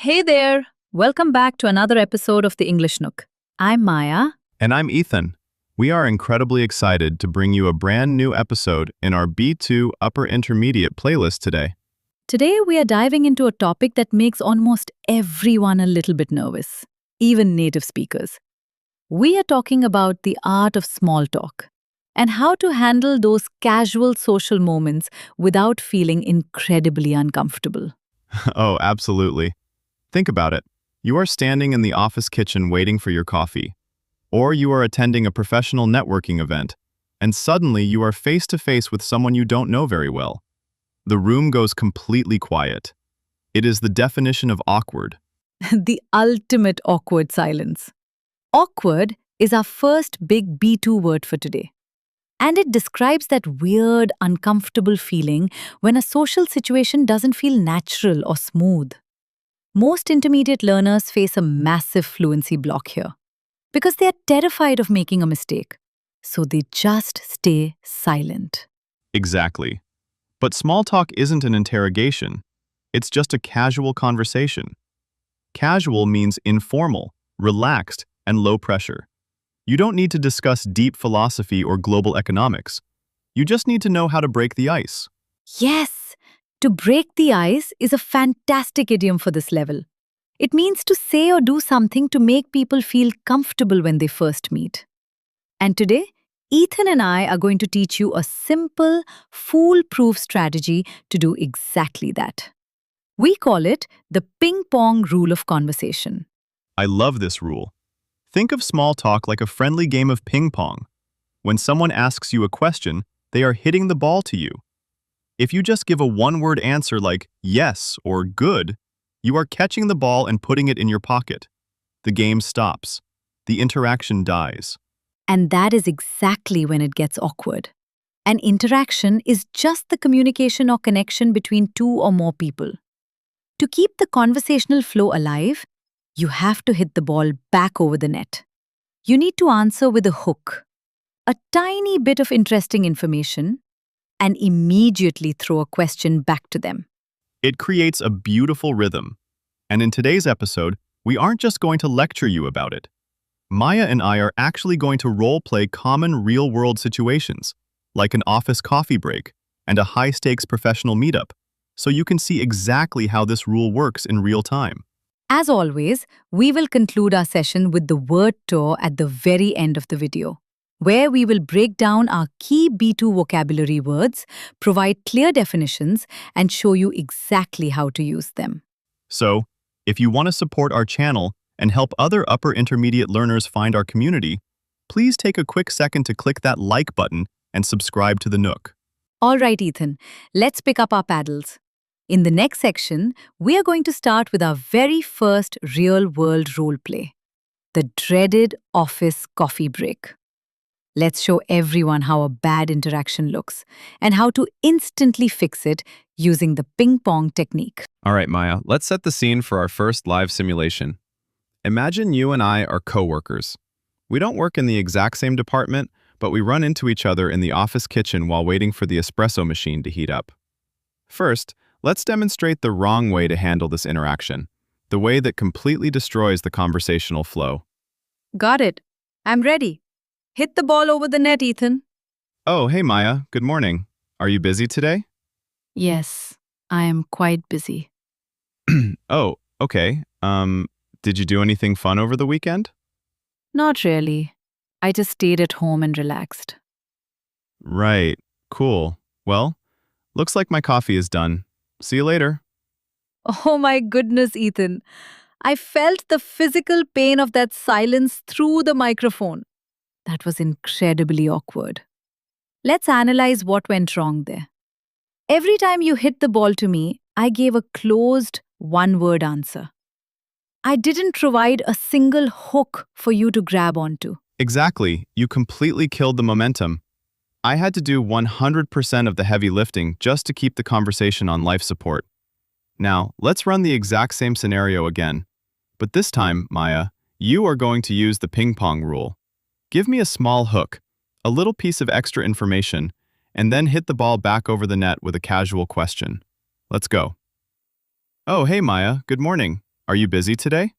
Hey there! Welcome back to another episode of the English Nook. I'm Maya. And I'm Ethan. We are incredibly excited to bring you a brand new episode in our B2 Upper Intermediate playlist today. Today we are diving into a topic that makes almost everyone a little bit nervous, even native speakers. We are talking about the art of small talk and how to handle those casual social moments without feeling incredibly uncomfortable. Oh, absolutely. Think about it. You are standing in the office kitchen waiting for your coffee, or you are attending a professional networking event, and suddenly you are face to face with someone you don't know very well. The room goes completely quiet. It is the definition of awkward. The ultimate awkward silence. Awkward is our first big B2 word for today. And it describes that weird, uncomfortable feeling when a social situation doesn't feel natural or smooth. Most intermediate learners face a massive fluency block here because they are terrified of making a mistake. So they just stay silent. Exactly. But small talk isn't an interrogation. It's just a casual conversation. Casual means informal, relaxed, and low pressure. You don't need to discuss deep philosophy or global economics. You just need to know how to break the ice. Yes, to break the ice is a fantastic idiom for this level. It means to say or do something to make people feel comfortable when they first meet. And today, Ethan and I are going to teach you a simple, foolproof strategy to do exactly that. We call it the Ping-Pong Rule of conversation. I love this rule. Think of small talk like a friendly game of ping pong. When someone asks you a question, they are hitting the ball to you. If you just give a one-word answer like yes or good, you are catching the ball and putting it in your pocket. The game stops. The interaction dies. And that is exactly when it gets awkward. An interaction is just the communication or connection between two or more people. To keep the conversational flow alive, you have to hit the ball back over the net. You need to answer with a hook, a tiny bit of interesting information, and immediately throw a question back to them. It creates a beautiful rhythm. And in today's episode, we aren't just going to lecture you about it. Maya and I are actually going to role-play common real-world situations, like an office coffee break and a high-stakes professional meetup, so you can see exactly how this rule works in real time. As always, we will conclude our session with the word tour at the very end of the video, where we will break down our key B2 vocabulary words, provide clear definitions, and show you exactly how to use them. So, if you want to support our channel and help other upper intermediate learners find our community, please take a quick second to click that like button and subscribe to the Nook. All right, Ethan, let's pick up our paddles. In the next section, we are going to start with our very first real-world role play, the dreaded office coffee break. Let's show everyone how a bad interaction looks and how to instantly fix it using the ping-pong technique. All right, Maya, let's set the scene for our first live simulation. Imagine you and I are coworkers. We don't work in the exact same department, but we run into each other in the office kitchen while waiting for the espresso machine to heat up. First, let's demonstrate the wrong way to handle this interaction, the way that completely destroys the conversational flow. Got it. I'm ready. Hit the ball over the net, Ethan. Oh, hey Maya, good morning. Are you busy today? Yes, I am quite busy. Oh, okay. Did you do anything fun over the weekend? Not really. I just stayed at home and relaxed. Right, cool. Well, looks like my coffee is done. See you later. Oh my goodness, Ethan. I felt the physical pain of that silence through the microphone. That was incredibly awkward. Let's analyze what went wrong there. Every time you hit the ball to me, I gave a closed, one-word answer. I didn't provide a single hook for you to grab onto. Exactly. You completely killed the momentum. I had to do 100% of the heavy lifting just to keep the conversation on life support. Now, let's run the exact same scenario again. But this time, Maya, you are going to use the ping-pong rule. Give me a small hook, a little piece of extra information, and then hit the ball back over the net with a casual question. Let's go. Oh, hey Maya, good morning. Are you busy today?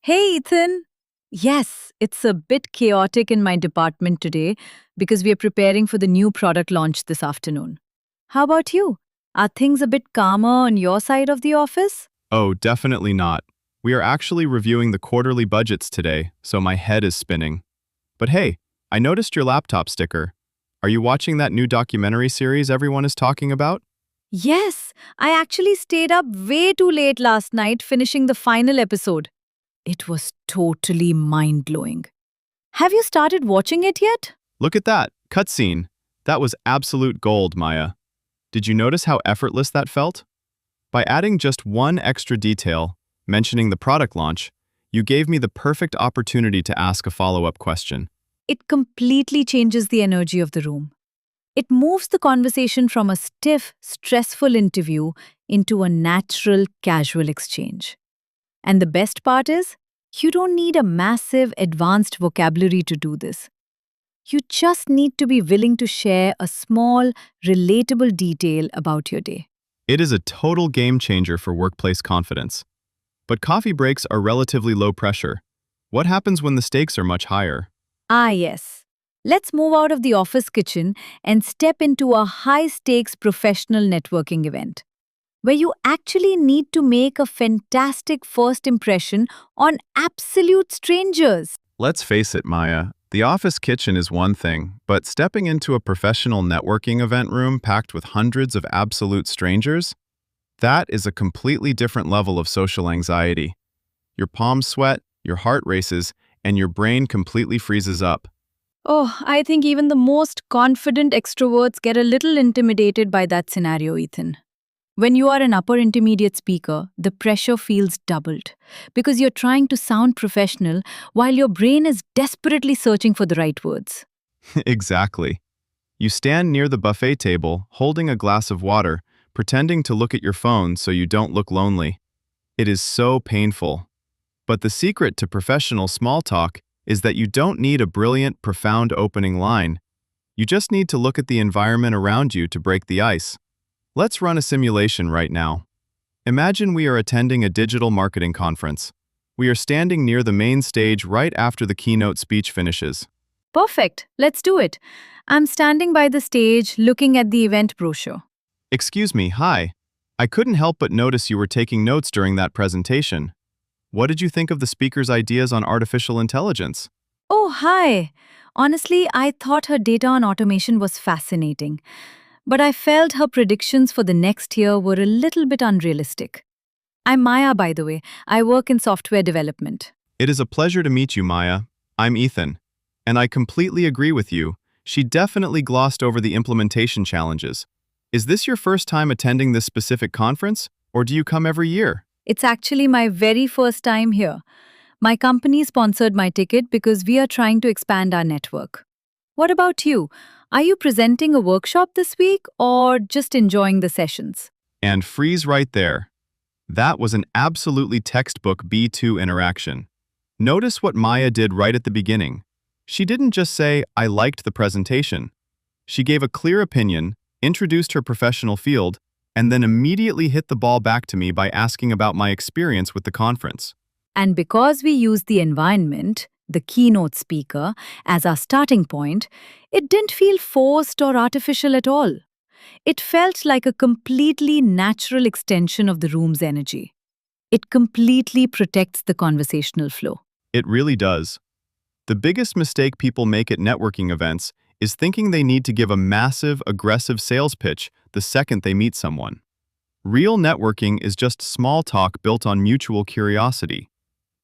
Hey, Ethan. Yes, it's a bit chaotic in my department today because we are preparing for the new product launch this afternoon. How about you? Are things a bit calmer on your side of the office? Oh, definitely not. We are actually reviewing the quarterly budgets today, so my head is spinning. But hey, I noticed your laptop sticker. Are you watching that new documentary series everyone is talking about? Yes, I actually stayed up way too late last night finishing the final episode. It was totally mind blowing. Have you started watching it yet? Look at that, cutscene. That was absolute gold, Maya. Did you notice how effortless that felt? By adding just one extra detail, mentioning the product launch, you gave me the perfect opportunity to ask a follow-up question. It completely changes the energy of the room. It moves the conversation from a stiff, stressful interview into a natural, casual exchange. And the best part is, you don't need a massive, advanced vocabulary to do this. You just need to be willing to share a small, relatable detail about your day. It is a total game changer for workplace confidence. But coffee breaks are relatively low pressure. What happens when the stakes are much higher? Ah, yes. Let's move out of the office kitchen and step into a high stakes professional networking event, where you actually need to make a fantastic first impression on absolute strangers. Let's face it, Maya. The office kitchen is one thing, but stepping into a professional networking event room packed with hundreds of absolute strangers? That is a completely different level of social anxiety. Your palms sweat, your heart races, and your brain completely freezes up. Oh, I think even the most confident extroverts get a little intimidated by that scenario, Ethan. When you are an upper intermediate speaker, the pressure feels doubled because you're trying to sound professional while your brain is desperately searching for the right words. Exactly. You stand near the buffet table, holding a glass of water, pretending to look at your phone so you don't look lonely. It is so painful. But the secret to professional small talk is that you don't need a brilliant, profound opening line. You just need to look at the environment around you to break the ice. Let's run a simulation right now. Imagine we are attending a digital marketing conference. We are standing near the main stage right after the keynote speech finishes. Perfect, let's do it. I'm standing by the stage looking at the event brochure. Excuse me, hi. I couldn't help but notice you were taking notes during that presentation. What did you think of the speaker's ideas on artificial intelligence? Oh, hi. Honestly, I thought her data on automation was fascinating, but I felt her predictions for the next year were a little bit unrealistic. I'm Maya, by the way. I work in software development. It is a pleasure to meet you, Maya. I'm Ethan. And I completely agree with you. She definitely glossed over the implementation challenges. Is this your first time attending this specific conference, or do you come every year? It's actually my very first time here. My company sponsored my ticket because we are trying to expand our network. What about you? Are you presenting a workshop this week or just enjoying the sessions? And freeze right there. That was an absolutely textbook B2 interaction. Notice what Maya did right at the beginning. She didn't just say, "I liked the presentation." She gave a clear opinion, introduced her professional field, and then immediately hit the ball back to me by asking about my experience with the conference. And because we used the environment, the keynote speaker, as our starting point, it didn't feel forced or artificial at all. It felt like a completely natural extension of the room's energy. It completely protects the conversational flow. It really does. The biggest mistake people make at networking events is thinking they need to give a massive, aggressive sales pitch the second they meet someone. Real networking is just small talk built on mutual curiosity.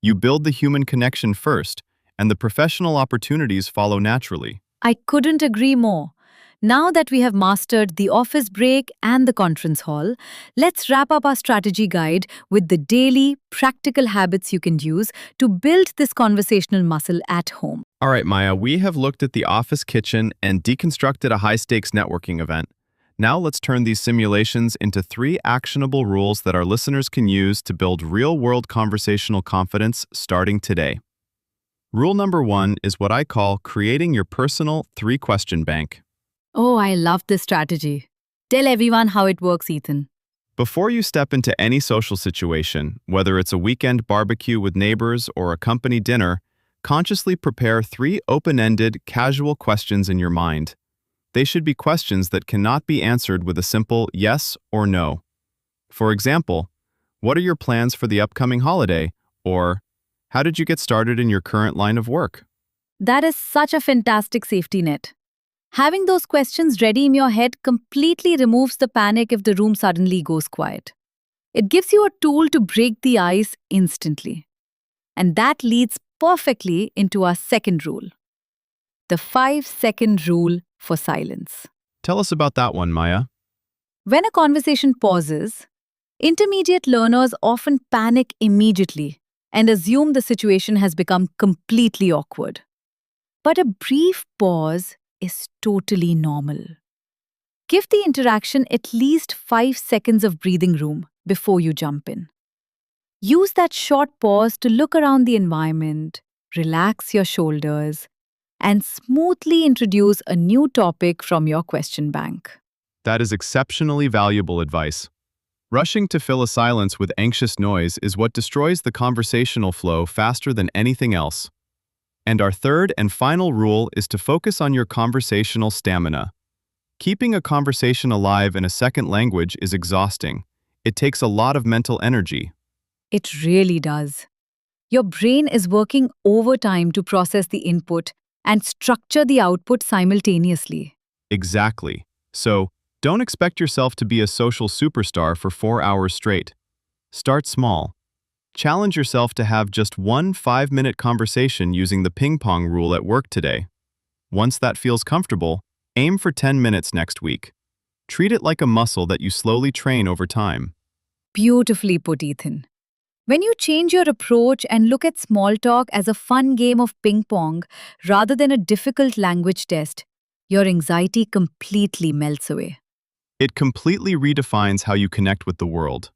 You build the human connection first, and the professional opportunities follow naturally. I couldn't agree more. Now that we have mastered the office break and the conference hall, let's wrap up our strategy guide with the daily, practical habits you can use to build this conversational muscle at home. All right, Maya, we have looked at the office kitchen and deconstructed a high-stakes networking event. Now let's turn these simulations into 3 actionable rules that our listeners can use to build real-world conversational confidence starting today. Rule number 1 is what I call creating your personal 3-question bank. Oh, I love this strategy. Tell everyone how it works, Ethan. Before you step into any social situation, whether it's a weekend barbecue with neighbors or a company dinner, consciously prepare 3 open-ended, casual questions in your mind. They should be questions that cannot be answered with a simple yes or no. For example, what are your plans for the upcoming holiday? Or, how did you get started in your current line of work? That is such a fantastic safety net. Having those questions ready in your head completely removes the panic if the room suddenly goes quiet. It gives you a tool to break the ice instantly. And that leads perfectly into our second rule, the 5-second rule for silence. Tell us about that one, Maya. When a conversation pauses, intermediate learners often panic immediately and assume the situation has become completely awkward. But a brief pause is totally normal. Give the interaction at least 5 seconds of breathing room before you jump in. Use that short pause to look around the environment, relax your shoulders, and smoothly introduce a new topic from your question bank. That is exceptionally valuable advice. Rushing to fill a silence with anxious noise is what destroys the conversational flow faster than anything else. And our third and final rule is to focus on your conversational stamina. Keeping a conversation alive in a second language is exhausting. It takes a lot of mental energy. It really does. Your brain is working overtime to process the input and structure the output simultaneously. Exactly. So, don't expect yourself to be a social superstar for 4 hours straight. Start small. Challenge yourself to have just one 5-minute conversation using the ping-pong rule at work today. Once that feels comfortable, aim for 10 minutes next week. Treat it like a muscle that you slowly train over time. Beautifully put, Ethan. When you change your approach and look at small talk as a fun game of ping pong rather than a difficult language test, your anxiety completely melts away. It completely redefines how you connect with the world.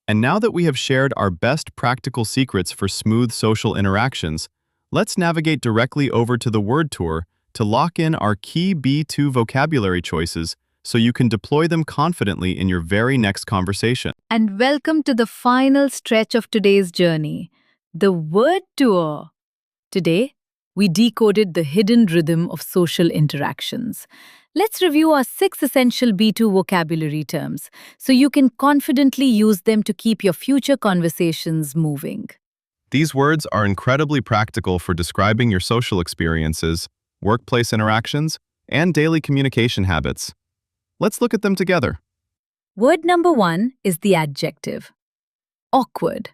And now that we have shared our best practical secrets for smooth social interactions, let's navigate directly over to the word tour to lock in our key B2 vocabulary choices so you can deploy them confidently in your very next conversation. And welcome to the final stretch of today's journey, the word tour. Today, we decoded the hidden rhythm of social interactions. Let's review our 6 essential B2 vocabulary terms so you can confidently use them to keep your future conversations moving. These words are incredibly practical for describing your social experiences, workplace interactions, and daily communication habits. Let's look at them together. Word number 1 is the adjective, awkward.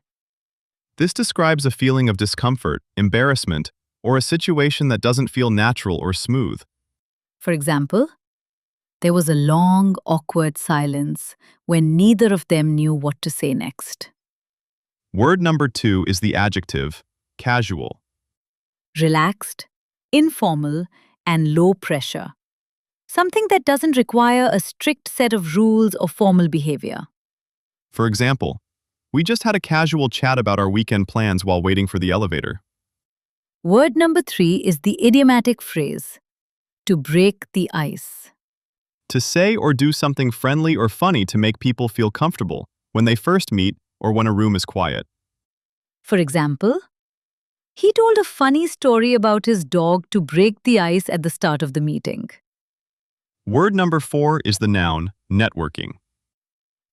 This describes a feeling of discomfort, embarrassment, or a situation that doesn't feel natural or smooth. For example, there was a long, awkward silence when neither of them knew what to say next. Word number 2 is the adjective, casual. Relaxed, informal, and low pressure. Something that doesn't require a strict set of rules or formal behavior. For example, we just had a casual chat about our weekend plans while waiting for the elevator. Word number 3 is the idiomatic phrase, to break the ice. To say or do something friendly or funny to make people feel comfortable when they first meet or when a room is quiet. For example, he told a funny story about his dog to break the ice at the start of the meeting. Word number 4 is the noun, networking.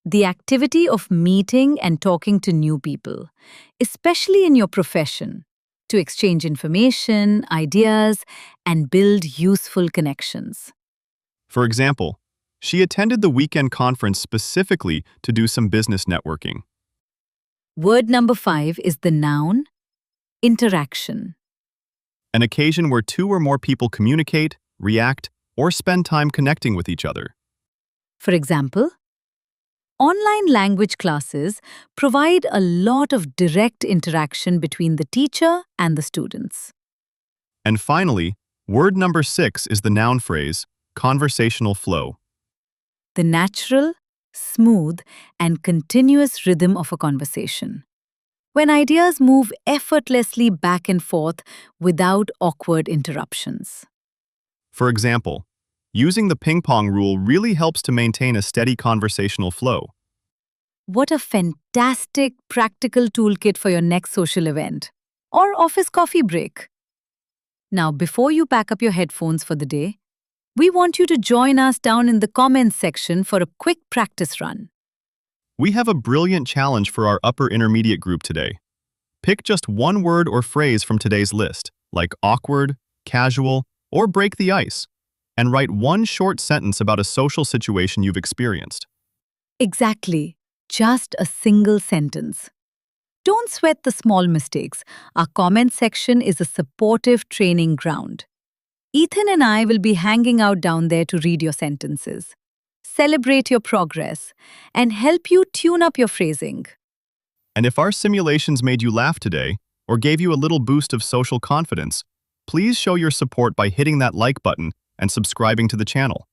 The activity of meeting and talking to new people, especially in your profession, to exchange information, ideas, and build useful connections. For example, she attended the weekend conference specifically to do some business networking. Word number 5 is the noun, interaction. An occasion where 2 or more people communicate, react, or spend time connecting with each other. For example, online language classes provide a lot of direct interaction between the teacher and the students. And finally, word number 6 is the noun phrase, conversational flow. The natural, smooth, and continuous rhythm of a conversation. When ideas move effortlessly back and forth without awkward interruptions. For example, using the ping-pong rule really helps to maintain a steady conversational flow. What a fantastic practical toolkit for your next social event or office coffee break. Now, before you pack up your headphones for the day, we want you to join us down in the comments section for a quick practice run. We have a brilliant challenge for our upper intermediate group today. Pick just one word or phrase from today's list, like awkward, casual, or break the ice, and write one short sentence about a social situation you've experienced. Exactly, just a single sentence. Don't sweat the small mistakes. Our comment section is a supportive training ground. Ethan and I will be hanging out down there to read your sentences, celebrate your progress, and help you tune up your phrasing. And if our simulations made you laugh today, or gave you a little boost of social confidence, please show your support by hitting that like button and subscribing to the channel.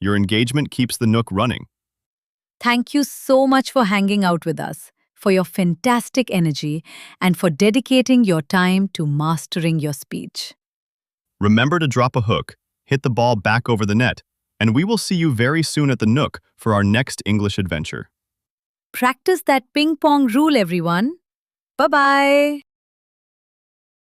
Your engagement keeps the Nook running. Thank you so much for hanging out with us, for your fantastic energy, and for dedicating your time to mastering your speech. Remember to drop a hook, hit the ball back over the net, and we will see you very soon at the Nook for our next English adventure. Practice that ping-pong rule, everyone. Bye-bye.